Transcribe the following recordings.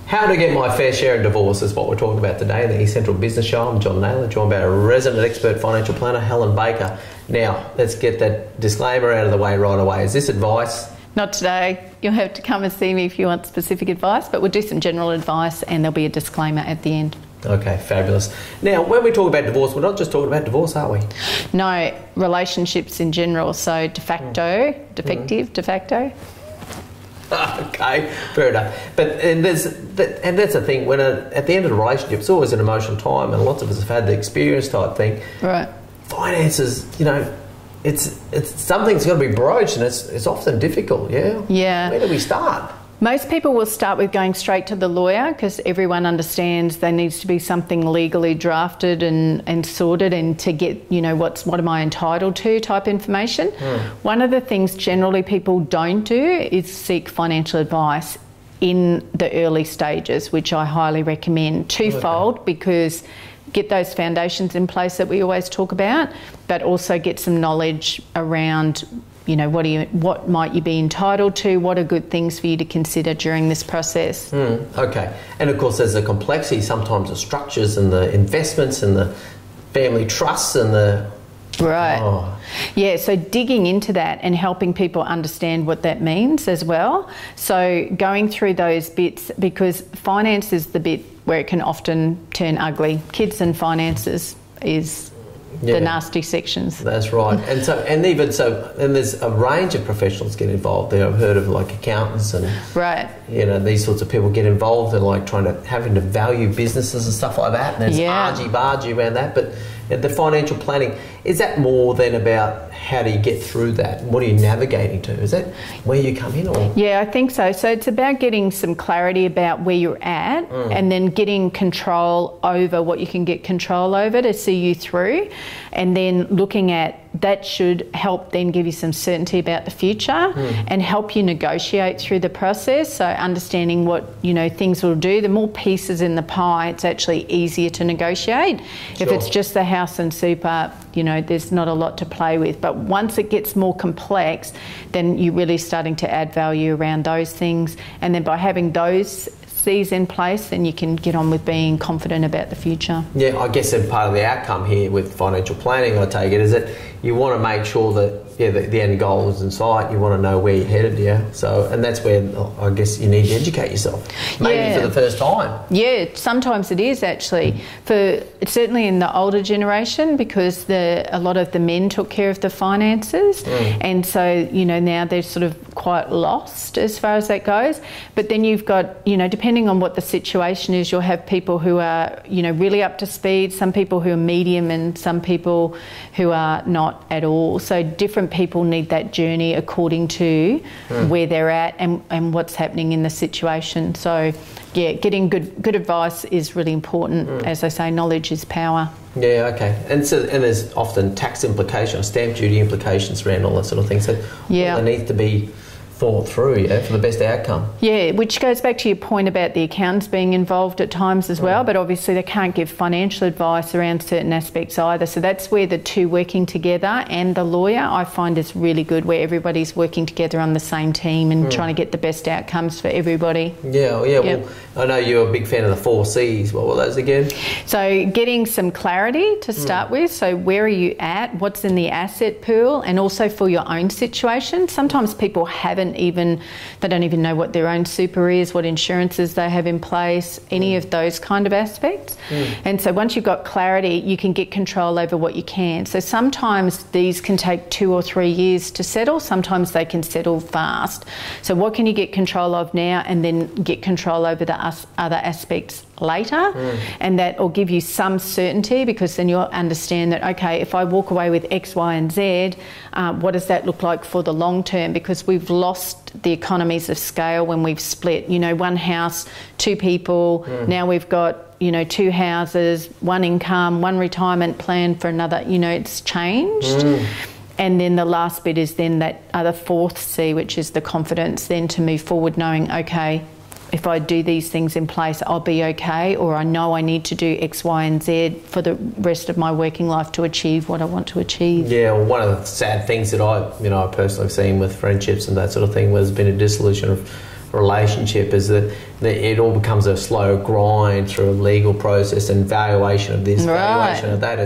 How to get my fair share in divorce is what we're talking about today in the East Central Business Show. I'm John Naylor, joined by a resident expert financial planner, Helen Baker. Now, let's get that disclaimer out of the way right away. Is this advice? Not today. You'll have to come and see me if you want specific advice, but we'll do some general advice and there'll be a disclaimer at the end. Okay, fabulous. Now, when we talk about divorce, we're not just talking about divorce, are we? No, relationships in general. So de facto, de facto. Okay, fair enough. But that's the thing. When at the end of the relationship, it's always an emotional time, and lots of us have had the experience type thing. Right. Finances, it's something's got to be broached, and it's often difficult. Yeah. Yeah. Where do we start? Most people will start with going straight to the lawyer because everyone understands there needs to be something legally drafted and sorted, and to get, what am I entitled to type information. One of the things generally people don't do is seek financial advice in the early stages, which I highly recommend. Twofold, because get those foundations in place that we always talk about, but also get some knowledge around what might you be entitled to, what are good things for you to consider during this process. Okay. And of course there's the complexity, sometimes the structures and the investments and the family trusts and the... Right. Oh. Yeah, so digging into that and helping people understand what that means as well. So going through those bits, because finance is the bit where it can often turn ugly. Kids and finances is... the nasty sections. That's right. And there's a range of professionals get involved there. I've heard of like accountants and these sorts of people get involved in like having to value businesses and stuff like that. And there's argy-bargy around that. But the financial planning, is that more than about how do you get through that? What are you navigating to? Is that where you come in? Or? Yeah, I think so. So it's about getting some clarity about where you're at and then getting control over what you can get control over to see you through, and then looking at that should help then give you some certainty about the future and help you negotiate through the process. So understanding what things will do. The more pieces in the pie, it's actually easier to negotiate. Sure. If it's just the house and super, there's not a lot to play with. But once it gets more complex, then you're really starting to add value around those things. And then by having those in place, then you can get on with being confident about the future. Yeah, I guess that part of the outcome here with financial planning, I take it, is that you want to make sure that the end goal is in sight. You want to know where you're headed, and that's where I guess you need to educate yourself, maybe for the first time. Yeah, sometimes it is actually, certainly in the older generation, because a lot of the men took care of the finances, and so now they're sort of quite lost as far as that goes. But then you've got, depending on what the situation is, you'll have people who are really up to speed, some people who are medium, and some people who are not at all. So different people need that journey according to where they're at and what's happening in the situation. So yeah, getting good advice is really important. As I say, knowledge is power. Yeah, okay. And there's often tax implications, stamp duty implications around all that sort of thing. So there needs to be thought through, for the best outcome. Yeah, which goes back to your point about the accountants being involved at times as well, but obviously they can't give financial advice around certain aspects either. So that's where the two working together and the lawyer, I find, is really good, where everybody's working together on the same team and trying to get the best outcomes for everybody. Yeah. Well, I know you're a big fan of the 4 C's. What were those again? So getting some clarity to start with. So where are you at? What's in the asset pool? And also for your own situation. Sometimes people they don't even know what their own super is, what insurances they have in place, any of those kind of aspects. And so once you've got clarity, you can get control over what you can. So sometimes these can take 2 or 3 years to settle. Sometimes they can settle fast. So what can you get control of now, and then get control over the other aspects later, and that will give you some certainty, because then you'll understand that, okay, if I walk away with X, Y and Z, what does that look like for the long term? Because we've lost the economies of scale when we've split, one house, 2 people, now we've got 2 houses, 1 income, 1 retirement plan for another, it's changed. And then the last bit is then that other 4th C, which is the confidence then to move forward, knowing, okay, if I do these things in place, I'll be okay, or I know I need to do X, Y and Z for the rest of my working life to achieve what I want to achieve. Yeah, well, one of the sad things that I personally have seen with friendships and that sort of thing, there's been a dissolution of relationship is that it all becomes a slow grind through a legal process and valuation of this, valuation of that.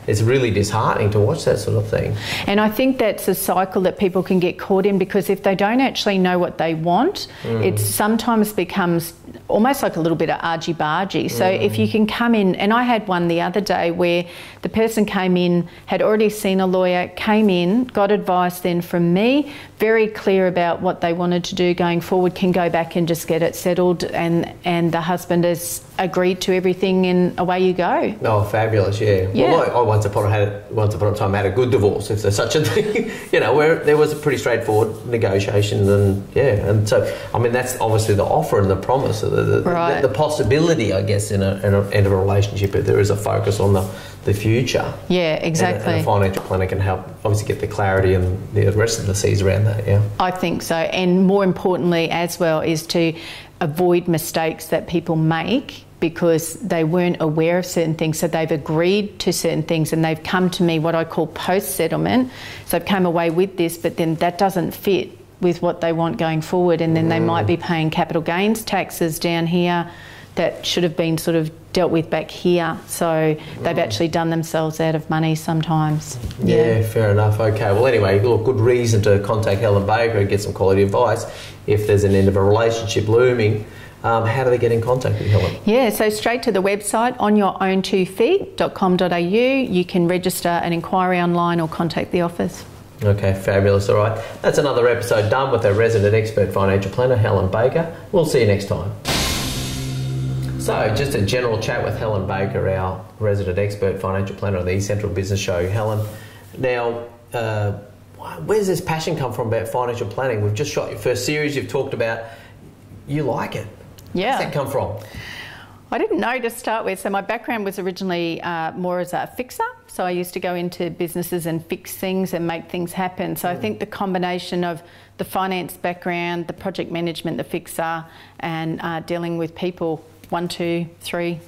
It's really disheartening to watch that sort of thing. And I think that's a cycle that people can get caught in, because if they don't actually know what they want, it sometimes becomes almost like a little bit of argy-bargy. So if you can come in, and I had one the other day where the person came in, had already seen a lawyer, came in, got advice then from me, very clear about what they wanted to do going forward, can go back and just get it settled, and the husband has agreed to everything and away you go. Oh, fabulous, yeah. Well, I once upon a time had a good divorce, if there's such a thing, where there was a pretty straightforward negotiation, and so, I mean, that's obviously the offer and the promise, the possibility, I guess, in a end of a relationship, if there is a focus on the future. Yeah, exactly. And a financial planner can help, obviously, get the clarity and the rest of the C's around that, yeah. I think so, and more importantly as well is to avoid mistakes that people make because they weren't aware of certain things, so they've agreed to certain things and they've come to me what I call post-settlement, so they've come away with this, but then that doesn't fit with what they want going forward, and then they might be paying capital gains taxes down here that should have been sort of dealt with back here, so they've actually done themselves out of money sometimes. Yeah, fair enough. Okay, well anyway, look, good reason to contact Helen Baker and get some quality advice if there's an end of a relationship looming. How do they get in contact with Helen? Yeah, so straight to the website, onyourown2feet.com.au. You can register an inquiry online or contact the office. Okay, fabulous. All right, that's another episode done with our resident expert financial planner, Helen Baker. We'll see you next time. So, just a general chat with Helen Baker, our resident expert financial planner on the East Central Business Show. Helen, now, where's this passion come from about financial planning? We've just shot your first series. You've talked about you like it. Yeah. Where's that come from? I didn't know to start with. So my background was originally more as a fixer. So I used to go into businesses and fix things and make things happen. So I think the combination of the finance background, the project management, the fixer, and dealing with people, 1, 2, 3,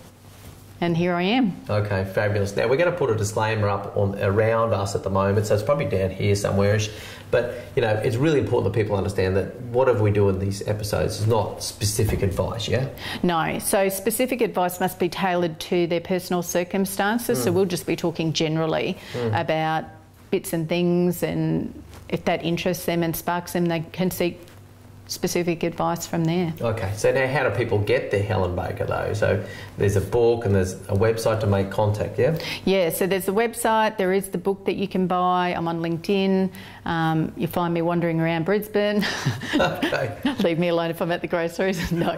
and here I am. Okay, fabulous. Now we're going to put a disclaimer up around us at the moment, so it's probably down here somewhere-ish. But it's really important that people understand that whatever we do in these episodes is not specific advice, yeah? No, so specific advice must be tailored to their personal circumstances. So we'll just be talking generally about bits and things, and if that interests them and sparks them, they can seek specific advice from there. Okay, so now how do people get their Helen Baker though? So there's a book and there's a website to make contact, yeah? Yeah, so there's the website, there is the book that you can buy. I'm on LinkedIn. You find me wandering around Brisbane. Okay. Leave me alone if I'm at the groceries. No.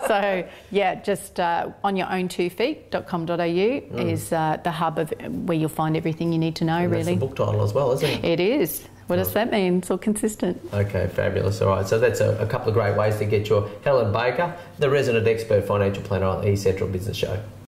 So yeah, just onyourown2feet.com.au is the hub of where you'll find everything you need to know, and really. That's the book title as well, isn't it? It is. What does that mean? It's all consistent. Okay, fabulous. All right, so that's a couple of great ways to get your Helen Baker, the resident expert financial planner on the East Central Business Show.